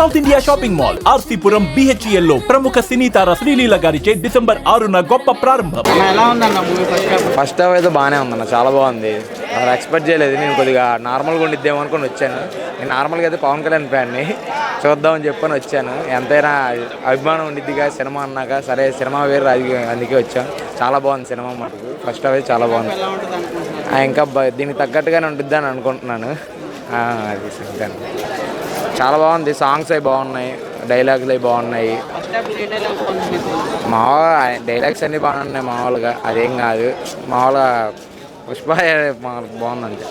South India shopping mall RC Puram BHEL లో ప్రముఖ సినీ తార శ్రీలీల గారిచే డిసెంబర్ 6న గొప్ప ప్రారంభం. ఎలా ఉందన్న మూవీ ఫస్ట్ హాఫ్ అయితే బాగానే ఉందన్న, చాలా బాగుంది. అసలు ఎక్స్పెక్ట్ చేయలేదు. నేను కొద్దిగా నార్మల్గా ఉండిద్దేమో అనుకుని వచ్చాను. నేను నార్మల్గా అయితే పవన్ కళ్యాణ్ ఫ్యాన్ని, చూద్దామని చెప్పని వచ్చాను. ఎంతైనా అభిమానం ఉండిద్దిగా సినిమా అన్నాక, సరే సినిమా వేరు రాజకీయం, అందుకే వచ్చాను. చాలా బాగుంది సినిమా మటుకు. ఫస్ట్ హాఫ్ అయితే చాలా బాగుంది. ఇంకా దీనికి తగ్గట్టుగానే ఉంటుంది అని అనుకుంటున్నాను. అది చాలా బాగుంది. సాంగ్స్ అవి బాగున్నాయి, డైలాగ్స్ అవి బాగున్నాయి. మామూలుగా డైలాగ్స్ అన్నీ బాగున్నాయి. మామూలుగా అదేం కాదు, మామూలుగా పుష్ప బాగుందంటే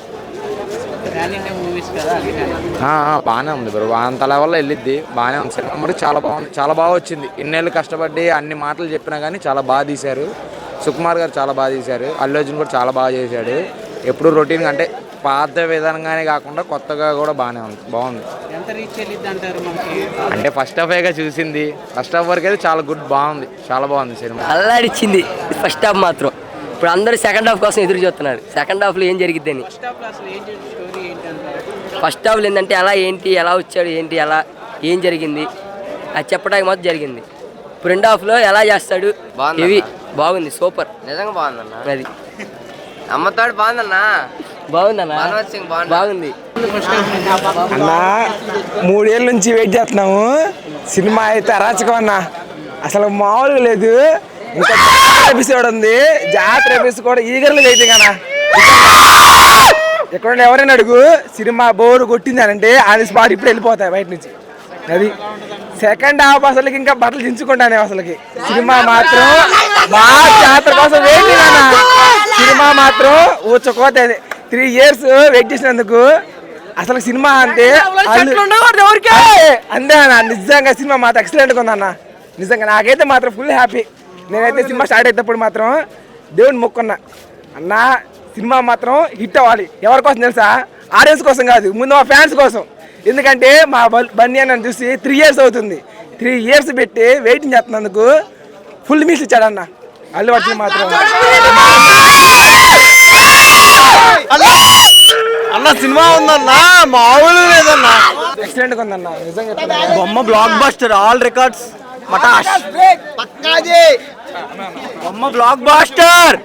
బాగానే ఉంది బ్రో. అంత లెవెల్లో వెళ్ళిద్ది, బాగానే ఉంది. సినిమా మరి చాలా బాగుంది, చాలా బాగా వచ్చింది. ఇన్నేళ్ళు కష్టపడి అన్ని మాటలు చెప్పినా కానీ చాలా బాగా తీశారు. సుకుమార్ గారు చాలా బాగా తీశారు. అల్లు అర్జున్ కూడా చాలా బాగా చేశాడు. ఎప్పుడు రొటీన్గా అంటే పాత విధానంగానే కాకుండా కొత్తగా కూడా బాగుంది. అంటే ఫస్ట్ హాఫేగా చూసింది. ఫస్ట్ హాఫ్ వరకు అయితే చాలా బాగుంది, చాలా బాగుంది సినిమా. అల్లాడిచ్చింది ఫస్ట్ హాఫ్ మాత్రం. ఇప్పుడు అందరూ సెకండ్ హాఫ్ కోసం ఎదురు చూస్తున్నారు. సెకండ్ హాఫ్లో ఏం జరిగిద్ది అని. ఫస్ట్ హాఫ్లో ఏంటంటే ఎలా వచ్చాడు ఏంటి, ఏం జరిగింది అది చెప్పడానికి మాత్రం జరిగింది. ఇప్పుడు రెండో హాఫ్లో ఎలా చేస్తాడు, ఇవి బాగుంది. సూపర్, నిజంగా బాగుందన్న. అది అమ్మతోడు బాగుందన్నా. బాగుందన్నా, బాగుంది. అన్నా 3 ఏళ్ళ నుంచి వెయిట్ చేస్తున్నాము. సినిమా అయితే అరాచకం అన్న, అసలు మామూలుగా లేదు. ఇంకా ఎపిసోడ్ ఉంది, జాతర ఎపిసోడ్ కూడా ఈగర్లు వెయిటింగ్ అన్న. ఎక్కడ ఎవరైనా అడుగు, సినిమా బోరు కొట్టింది అని అంటే ఆన్ స్పాట్ ఇప్పుడు వెళ్ళిపోతాయి బయట నుంచి. అది సెకండ్ హాఫ్ అసలుకి ఇంకా బట్టలు దించుకుంటానే. అసలుకి సినిమా మాత్రం బాగా జాతర కోసం వెయిటింగ్ అన్న. సినిమా మాత్రం ఊచకోతే 3 years వెయిట్ చేసినందుకు. అసలు సినిమా అంటే అంతే అన్న. నిజంగా సినిమా మాత్రం ఎక్సలెంట్గా ఉందన్న. నిజంగా నాకైతే మాత్రం ఫుల్ హ్యాపీ. నేనైతే సినిమా స్టార్ట్ అయినప్పుడు మాత్రం దేవుని మొక్కున్నా, అన్న సినిమా మాత్రం హిట్ అవ్వాలి. ఎవరి కోసం తెలుసా? ఆడియన్స్ కోసం కాదు, ముందు మా ఫ్యాన్స్ కోసం. ఎందుకంటే మా బన్నీ అన్న చూసి 3 years అవుతుంది. 3 years పెట్టి వెయిటింగ్ చేస్తున్నందుకు ఫుల్ మీల్స్ ఇచ్చాడన్న అల్లు అర్జున్ మాత్రం. అన్న సినిమా ఉందన్నా, మామూలు లేదన్నా, ఎక్సలెంట్ గా ఉందన్న. నిజంగా బొమ్మ బ్లాక్ బస్టర్, ఆల్ రికార్డ్స్ మటాష్. బొమ్మ బ్లాక్ బస్టర్.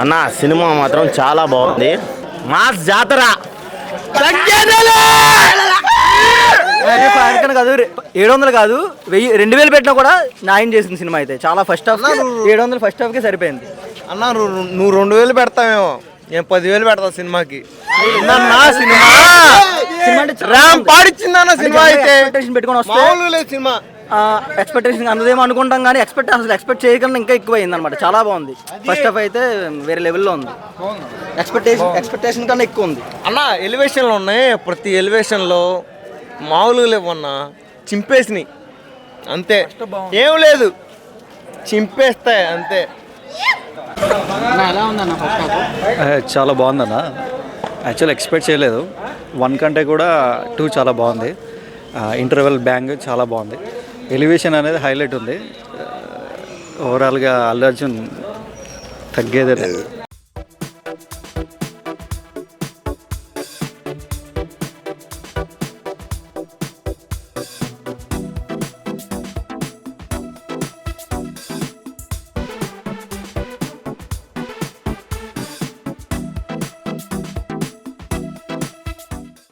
అన్న సినిమా మాత్రం చాలా బాగుంది. మాస్ జాతర కాదు, 700 కాదు, 1000 2000 పెట్టినా కూడా న్యాయం చేసింది సినిమా అయితే. చాలా ఫస్ట్ హాఫ్ 700 ఫస్ట్ హాఫ్కే సరిపోయింది అన్న. నువ్వు 2000 పెడతావేమో, నేను 10,000 పెడతా సినిమాకి. పెట్టుకొని వస్తే సినిమా ఎక్స్పెక్టేషన్ అందదేమో అనుకుంటాం కానీ ఎక్స్పెక్ట్ చేయకుండా ఇంకా ఎక్కువ అయింది అనమాట. చాలా బాగుంది. ఫస్ట్ హాఫ్ అయితే వేరే లెవెల్లో ఉంది. ఎక్స్పెక్టేషన్ కన్నా ఎక్కువ ఉంది అన్న. ఎలివేషన్లు ఉన్నాయి, ప్రతి ఎలివేషన్లో మామూలుగా లేవన్నా, చింపేసినాయి అంతే, ఏం లేదు, చింపేస్తాయి అంతే. చాలా బాగుందన్న. యాక్చువల్ ఎక్స్పెక్ట్ చేయలేదు. 1 కంటే కూడా 2 చాలా బాగుంది. ఇంటర్వెల్ బ్యాంగ్ చాలా బాగుంది. ఎలివేషన్ అనేది హైలైట్ ఉంది. ఓవరాల్గా అల్లు అర్జున్ తగ్గేదే లేదు.